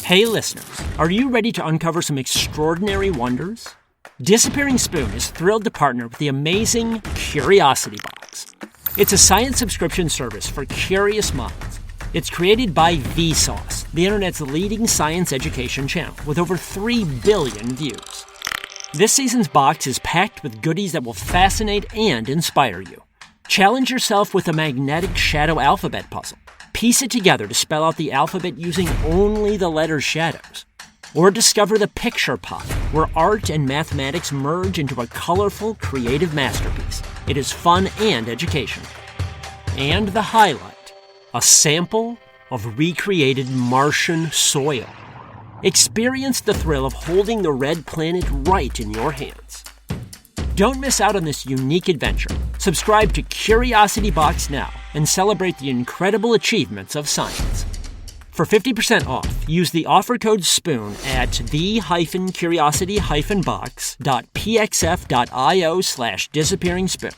Hey listeners, are you ready to uncover some extraordinary wonders? Disappearing Spoon is thrilled to partner with the amazing Curiosity Box. It's a science subscription service for curious minds. It's created by Vsauce, the internet's leading science education channel, with over 3 billion views. This season's box is packed with goodies that will fascinate and inspire you. Challenge yourself with a magnetic shadow alphabet puzzle. Piece it together to spell out the alphabet using only the letter shadows. Or discover the picture pot, where art and mathematics merge into a colorful, creative masterpiece. It is fun and educational. And the highlight, a sample of recreated Martian soil. Experience the thrill of holding the red planet right in your hands. Don't miss out on this unique adventure. Subscribe to Curiosity Box now and celebrate the incredible achievements of science. For 50% off, use the offer code SPOON at the-curiosity-box.pxf.io/disappearingspoon.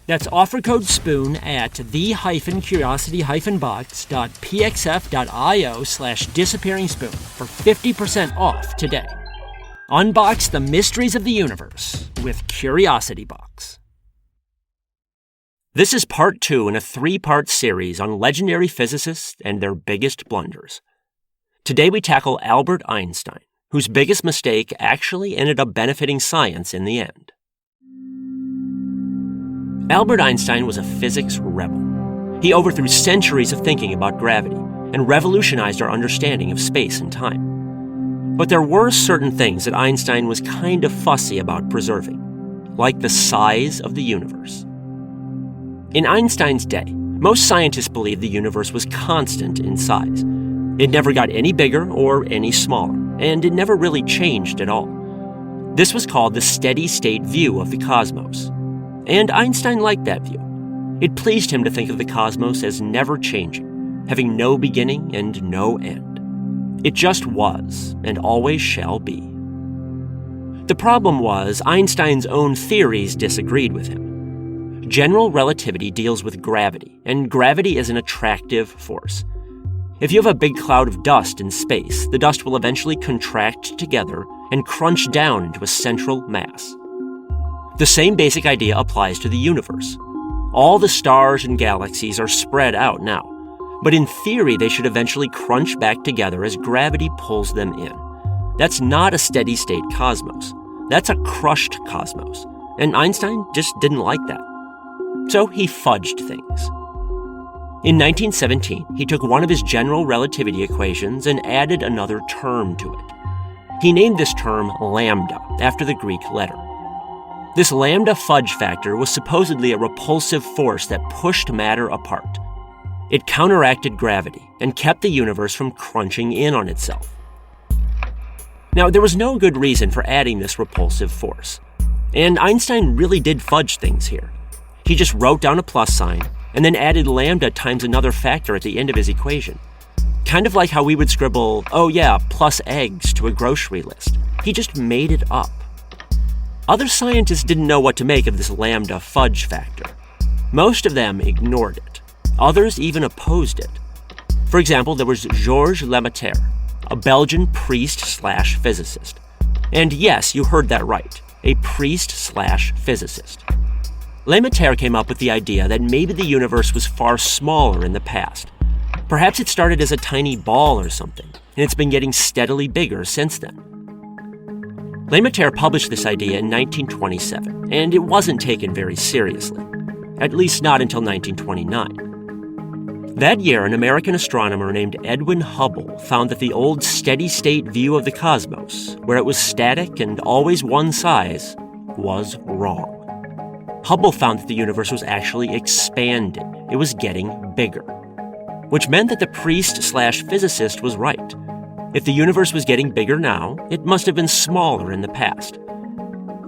That's offer code SPOON at the-curiosity-box.pxf.io/disappearingspoon for 50% off today. Unbox the mysteries of the universe with Curiosity Box. This is part 2 in a 3-part series on legendary physicists and their biggest blunders. Today we tackle Albert Einstein, whose biggest mistake actually ended up benefiting science in the end. Albert Einstein was a physics rebel. He overthrew centuries of thinking about gravity and revolutionized our understanding of space and time. But there were certain things that Einstein was kind of fussy about preserving, like the size of the universe. In Einstein's day, most scientists believed the universe was constant in size. It never got any bigger or any smaller, and it never really changed at all. This was called the steady-state view of the cosmos. And Einstein liked that view. It pleased him to think of the cosmos as never changing, having no beginning and no end. It just was, and always shall be. The problem was, Einstein's own theories disagreed with him. General relativity deals with gravity, and gravity is an attractive force. If you have a big cloud of dust in space, the dust will eventually contract together and crunch down into a central mass. The same basic idea applies to the universe. All the stars and galaxies are spread out now, but in theory they should eventually crunch back together as gravity pulls them in. That's not a steady-state cosmos. That's a crushed cosmos, and Einstein just didn't like that. So he fudged things. In 1917, he took one of his general relativity equations and added another term to it. He named this term lambda, after the Greek letter. This lambda fudge factor was supposedly a repulsive force that pushed matter apart. It counteracted gravity and kept the universe from crunching in on itself. Now, there was no good reason for adding this repulsive force, and Einstein really did fudge things here. He just wrote down a plus sign and then added lambda times another factor at the end of his equation. Kind of like how we would scribble, oh yeah, plus eggs to a grocery list. He just made it up. Other scientists didn't know what to make of this lambda fudge factor. Most of them ignored it. Others even opposed it. For example, there was Georges Lemaître, a Belgian priest/physicist. And yes, you heard that right, a priest/physicist. Lemaître came up with the idea that maybe the universe was far smaller in the past. Perhaps it started as a tiny ball or something, and it's been getting steadily bigger since then. Lemaître published this idea in 1927, and it wasn't taken very seriously, at least not until 1929. That year, an American astronomer named Edwin Hubble found that the old steady-state view of the cosmos, where it was static and always one size, was wrong. Hubble found that the universe was actually expanding. It was getting bigger. Which meant that the priest/physicist was right. If the universe was getting bigger now, it must have been smaller in the past.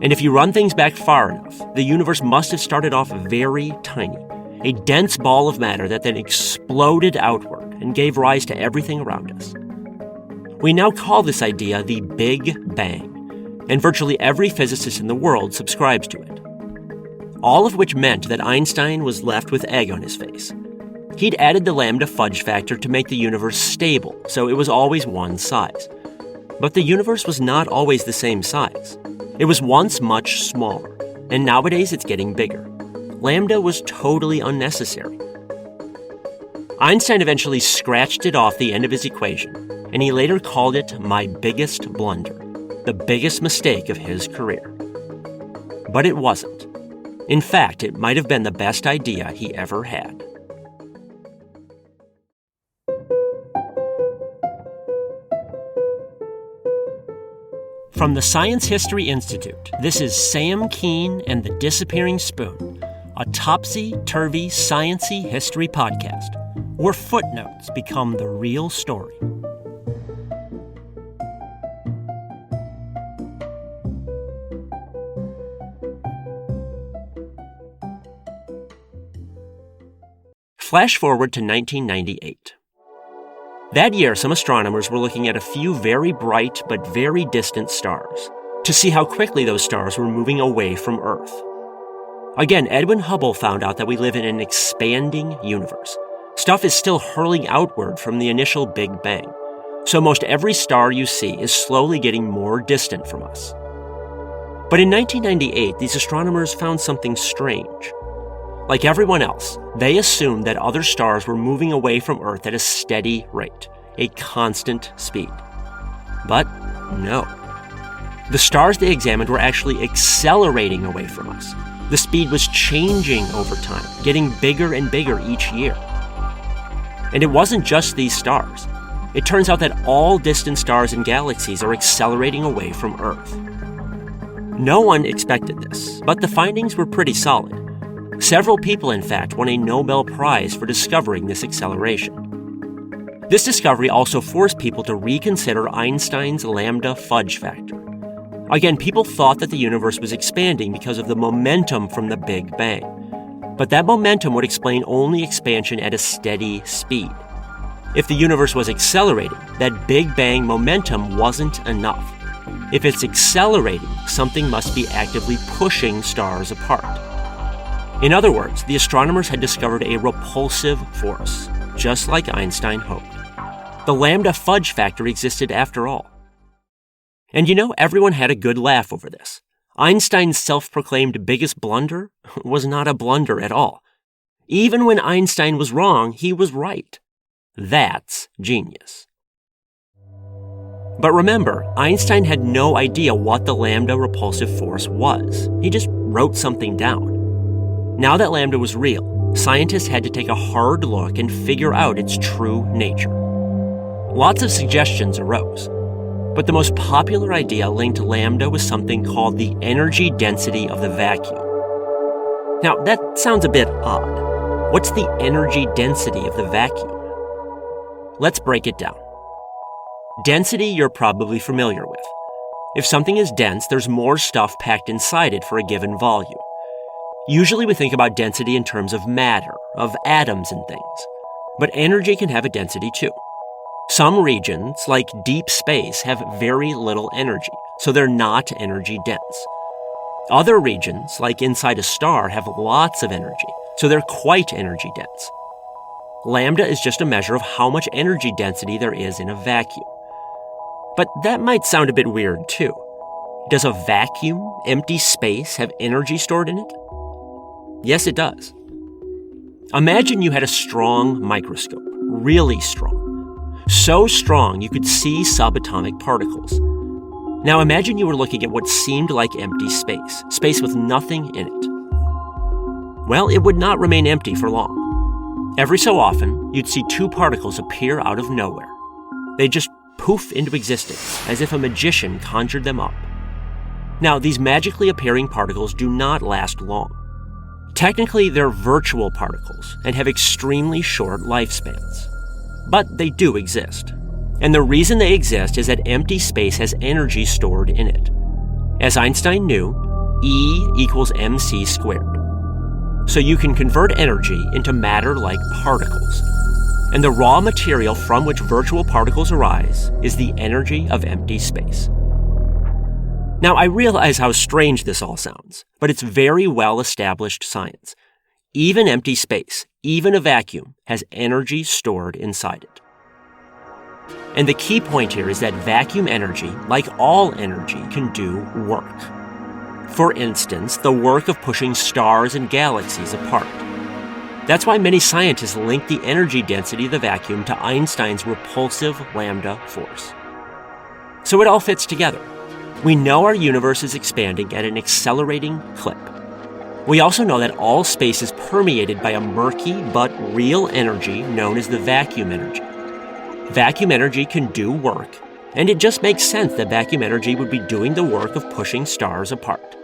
And if you run things back far enough, the universe must have started off very tiny, a dense ball of matter that then exploded outward and gave rise to everything around us. We now call this idea the Big Bang, and virtually every physicist in the world subscribes to it. All of which meant that Einstein was left with egg on his face. He'd added the lambda fudge factor to make the universe stable, so it was always one size. But the universe was not always the same size. It was once much smaller, and nowadays it's getting bigger. Lambda was totally unnecessary. Einstein eventually scratched it off the end of his equation, and he later called it my biggest blunder, the biggest mistake of his career. But it wasn't. In fact, it might have been the best idea he ever had. From the Science History Institute, this is Sam Keene and the Disappearing Spoon, a topsy-turvy, science-y history podcast, where footnotes become the real story. Flash forward to 1998. That year, some astronomers were looking at a few very bright but very distant stars to see how quickly those stars were moving away from Earth. Again, Edwin Hubble found out that we live in an expanding universe. Stuff is still hurling outward from the initial Big Bang, so most every star you see is slowly getting more distant from us. But in 1998, these astronomers found something strange. Like everyone else, they assumed that other stars were moving away from Earth at a steady rate, a constant speed. But no. The stars they examined were actually accelerating away from us. The speed was changing over time, getting bigger and bigger each year. And it wasn't just these stars. It turns out that all distant stars and galaxies are accelerating away from Earth. No one expected this, but the findings were pretty solid. Several people, in fact, won a Nobel Prize for discovering this acceleration. This discovery also forced people to reconsider Einstein's lambda fudge factor. Again, people thought that the universe was expanding because of the momentum from the Big Bang. But that momentum would explain only expansion at a steady speed. If the universe was accelerating, that Big Bang momentum wasn't enough. If it's accelerating, something must be actively pushing stars apart. In other words, the astronomers had discovered a repulsive force, just like Einstein hoped. The lambda fudge factor existed after all. And everyone had a good laugh over this. Einstein's self-proclaimed biggest blunder was not a blunder at all. Even when Einstein was wrong, he was right. That's genius. But remember, Einstein had no idea what the lambda repulsive force was. He just wrote something down. Now that lambda was real, scientists had to take a hard look and figure out its true nature. Lots of suggestions arose, but the most popular idea linked to lambda was something called the energy density of the vacuum. Now, that sounds a bit odd. What's the energy density of the vacuum? Let's break it down. Density you're probably familiar with. If something is dense, there's more stuff packed inside it for a given volume. Usually we think about density in terms of matter, of atoms and things. But energy can have a density too. Some regions, like deep space, have very little energy, so they're not energy dense. Other regions, like inside a star, have lots of energy, so they're quite energy dense. Lambda is just a measure of how much energy density there is in a vacuum. But that might sound a bit weird too. Does a vacuum, empty space, have energy stored in it? Yes, it does. Imagine you had a strong microscope, really strong. So strong you could see subatomic particles. Now imagine you were looking at what seemed like empty space with nothing in it. Well, it would not remain empty for long. Every so often, you'd see two particles appear out of nowhere. They'd just poof into existence, as if a magician conjured them up. Now, these magically appearing particles do not last long. Technically, they're virtual particles and have extremely short lifespans. But they do exist. And the reason they exist is that empty space has energy stored in it. As Einstein knew, E equals mc squared. So you can convert energy into matter-like particles. And the raw material from which virtual particles arise is the energy of empty space. Now, I realize how strange this all sounds, but it's very well-established science. even empty space, even a vacuum, has energy stored inside it. And the key point here is that vacuum energy, like all energy, can do work. For instance, the work of pushing stars and galaxies apart. That's why many scientists link the energy density of the vacuum to Einstein's repulsive lambda force. So it all fits together. We know our universe is expanding at an accelerating clip. We also know that all space is permeated by a murky but real energy known as the vacuum energy. Vacuum energy can do work, and it just makes sense that vacuum energy would be doing the work of pushing stars apart.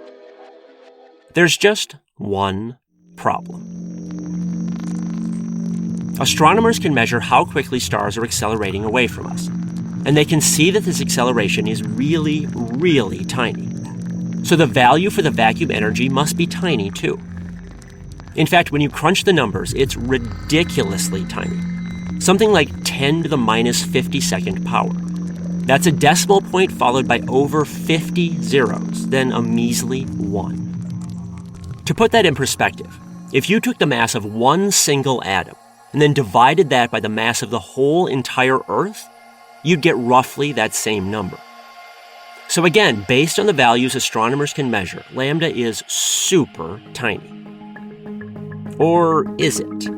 There's just one problem. Astronomers can measure how quickly stars are accelerating away from us, and they can see that this acceleration is really, really tiny. So the value for the vacuum energy must be tiny too. In fact, when you crunch the numbers, it's ridiculously tiny. Something like 10 to the minus 52nd power. That's a decimal point followed by over 50 zeros, then a measly 1. To put that in perspective, if you took the mass of one single atom and then divided that by the mass of the whole entire Earth, you'd get roughly that same number. So again, based on the values astronomers can measure, lambda is super tiny. Or is it?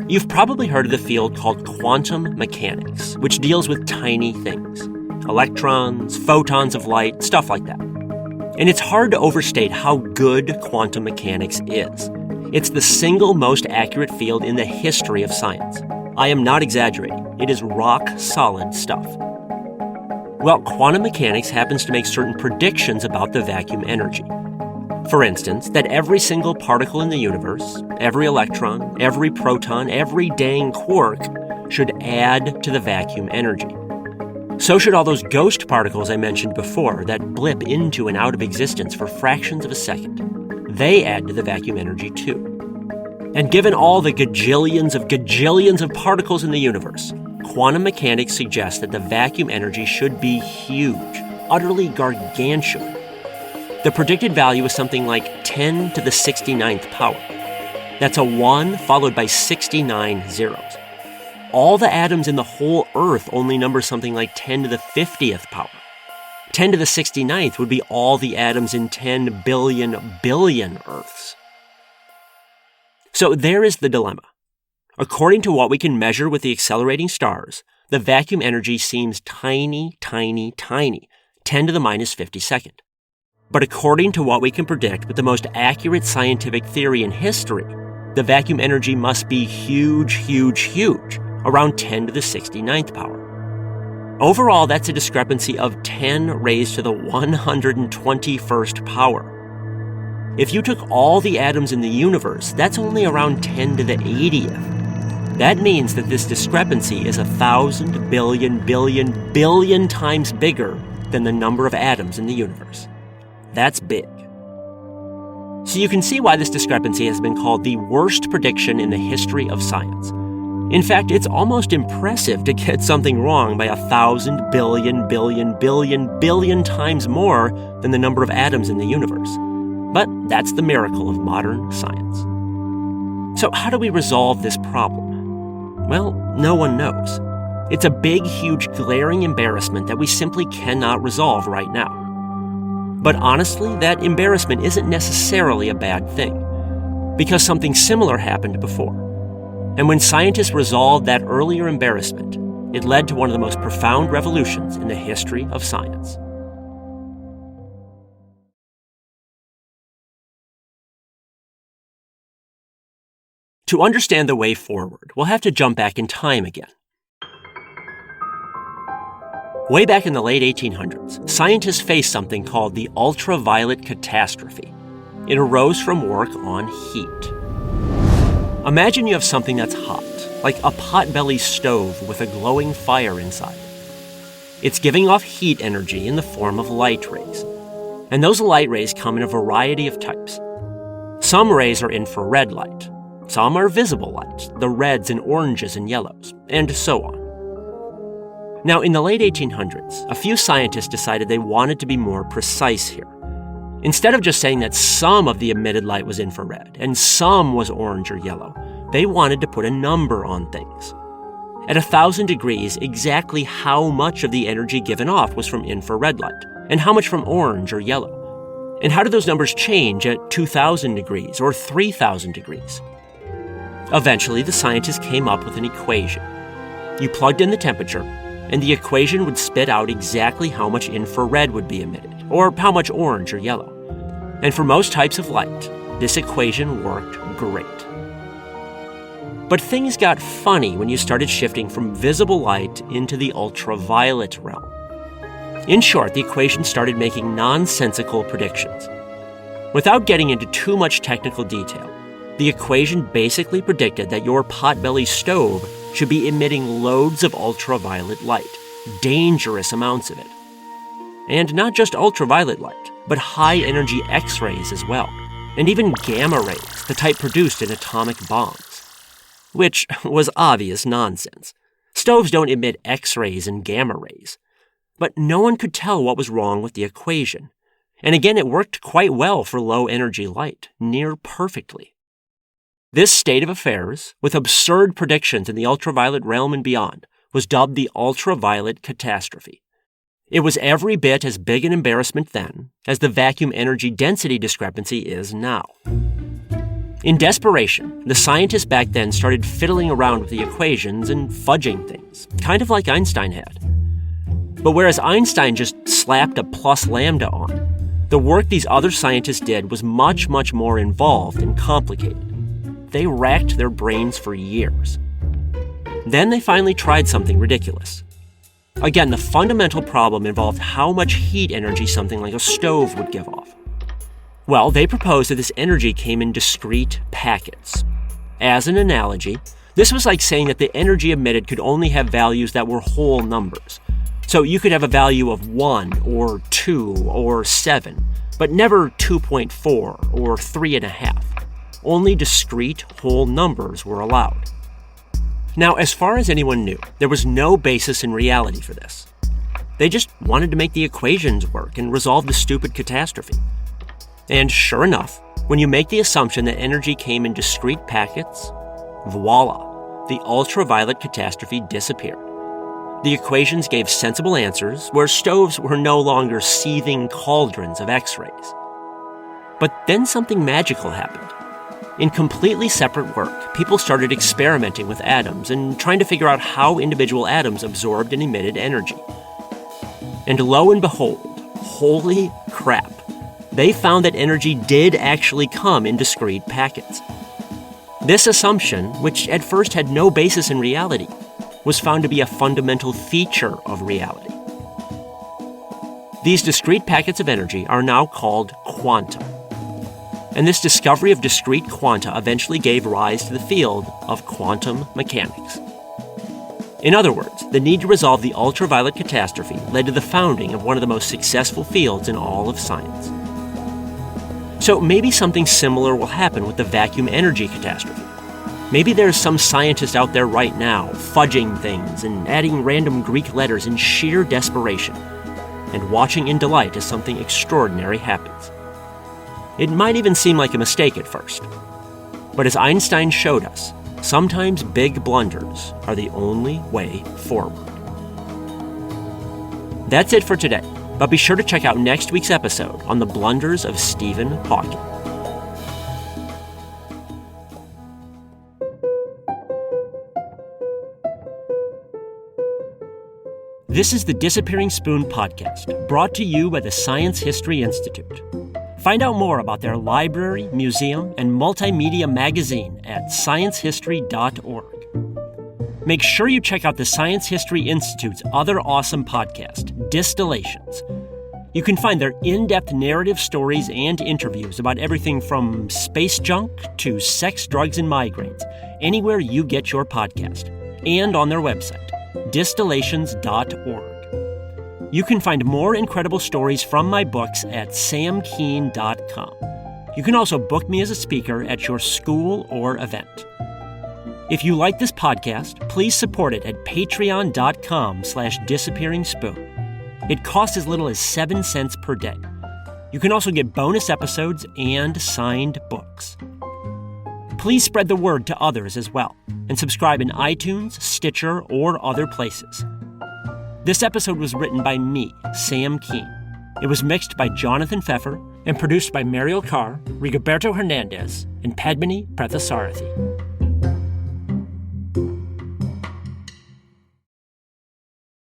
You've probably heard of the field called quantum mechanics, which deals with tiny things. Electrons, photons of light, stuff like that. And it's hard to overstate how good quantum mechanics is. It's the single most accurate field in the history of science. I am not exaggerating. It is rock-solid stuff. Well, quantum mechanics happens to make certain predictions about the vacuum energy. For instance, that every single particle in the universe, every electron, every proton, every dang quark should add to the vacuum energy. So should all those ghost particles I mentioned before that blip into and out of existence for fractions of a second. They add to the vacuum energy too. And given all the gajillions of particles in the universe, quantum mechanics suggests that the vacuum energy should be huge, utterly gargantuan. The predicted value is something like 10 to the 69th power. That's a 1 followed by 69 zeros. All the atoms in the whole Earth only number something like 10 to the 50th power. 10 to the 69th would be all the atoms in 10 billion Earths. So there is the dilemma. According to what we can measure with the accelerating stars, the vacuum energy seems tiny, 10 to the minus 52nd. But according to what we can predict with the most accurate scientific theory in history, the vacuum energy must be huge, around 10 to the 69th power. Overall, that's a discrepancy of 10 raised to the 121st power. If you took all the atoms in the universe, that's only around 10 to the 80th. That means that this discrepancy is 1,000 billion times bigger than the number of atoms in the universe. That's big. So you can see why this discrepancy has been called the worst prediction in the history of science. In fact, it's almost impressive to get something wrong by 1,000 billion times more than the number of atoms in the universe. But that's the miracle of modern science. So how do we resolve this problem? Well, no one knows. It's a big, huge, glaring embarrassment that we simply cannot resolve right now. But honestly, that embarrassment isn't necessarily a bad thing, because something similar happened before. And when scientists resolved that earlier embarrassment, it led to one of the most profound revolutions in the history of science. To understand the way forward, we'll have to jump back in time again. Way back in the late 1800s, scientists faced something called the ultraviolet catastrophe. It arose from work on heat. Imagine you have something that's hot, like a potbelly stove with a glowing fire inside. It's giving off heat energy in the form of light rays. And those light rays come in a variety of types. Some rays are infrared light. Some are visible light, the reds and oranges and yellows, and so on. Now, in the late 1800s, a few scientists decided they wanted to be more precise here. Instead of just saying that some of the emitted light was infrared and some was orange or yellow, they wanted to put a number on things. At 1,000 degrees, exactly how much of the energy given off was from infrared light, and how much from orange or yellow? And how did those numbers change at 2,000 degrees or 3,000 degrees? Eventually, the scientists came up with an equation. You plugged in the temperature, and the equation would spit out exactly how much infrared would be emitted, or how much orange or yellow. And for most types of light, this equation worked great. But things got funny when you started shifting from visible light into the ultraviolet realm. In short, the equation started making nonsensical predictions. Without getting into too much technical detail, the equation basically predicted that your potbelly stove should be emitting loads of ultraviolet light, dangerous amounts of it. And not just ultraviolet light, but high-energy X-rays as well, and even gamma rays, the type produced in atomic bombs. Which was obvious nonsense. Stoves don't emit X-rays and gamma rays. But no one could tell what was wrong with the equation. And again, it worked quite well for low-energy light, near perfectly. This state of affairs, with absurd predictions in the ultraviolet realm and beyond, was dubbed the ultraviolet catastrophe. It was every bit as big an embarrassment then as the vacuum energy density discrepancy is now. In desperation, the scientists back then started fiddling around with the equations and fudging things, kind of like Einstein had. But whereas Einstein just slapped a plus lambda on, the work these other scientists did was much, much more involved and complicated. They racked their brains for years. Then they finally tried something ridiculous. Again, the fundamental problem involved how much heat energy something like a stove would give off. Well, they proposed that this energy came in discrete packets. As an analogy, this was like saying that the energy emitted could only have values that were whole numbers. So you could have a value of 1 or 2 or 7, but never 2.4 or 3.5. Only discrete whole numbers were allowed. Now, as far as anyone knew, there was no basis in reality for this. They just wanted to make the equations work and resolve the stupid catastrophe. And sure enough, when you make the assumption that energy came in discrete packets, voila, the ultraviolet catastrophe disappeared. The equations gave sensible answers where stoves were no longer seething cauldrons of X-rays. But then something magical happened. In completely separate work, people started experimenting with atoms and trying to figure out how individual atoms absorbed and emitted energy. And lo and behold, holy crap, they found that energy did actually come in discrete packets. This assumption, which at first had no basis in reality, was found to be a fundamental feature of reality. These discrete packets of energy are now called quanta. And this discovery of discrete quanta eventually gave rise to the field of quantum mechanics. In other words, the need to resolve the ultraviolet catastrophe led to the founding of one of the most successful fields in all of science. So maybe something similar will happen with the vacuum energy catastrophe. Maybe there's some scientist out there right now fudging things and adding random Greek letters in sheer desperation and watching in delight as something extraordinary happens. It might even seem like a mistake at first. But as Einstein showed us, sometimes big blunders are the only way forward. That's it for today, but be sure to check out next week's episode on the blunders of Stephen Hawking. This is the Disappearing Spoon podcast, brought to you by the Science History Institute. Find out more about their library, museum, and multimedia magazine at sciencehistory.org. Make sure you check out the Science History Institute's other awesome podcast, Distillations. You can find their in-depth narrative stories and interviews about everything from space junk to sex, drugs, and migraines, anywhere you get your podcast, and on their website, distillations.org. You can find more incredible stories from my books at samkeen.com. You can also book me as a speaker at your school or event. If you like this podcast, please support it at patreon.com/disappearingspoon. It costs as little as 7 cents per day. You can also get bonus episodes and signed books. Please spread the word to others as well, and subscribe in iTunes, Stitcher, or other places. This episode was written by me, Sam Keene. It was mixed by Jonathan Pfeffer and produced by Mariel Carr, Rigoberto Hernandez, and Padmini Prathasarathi.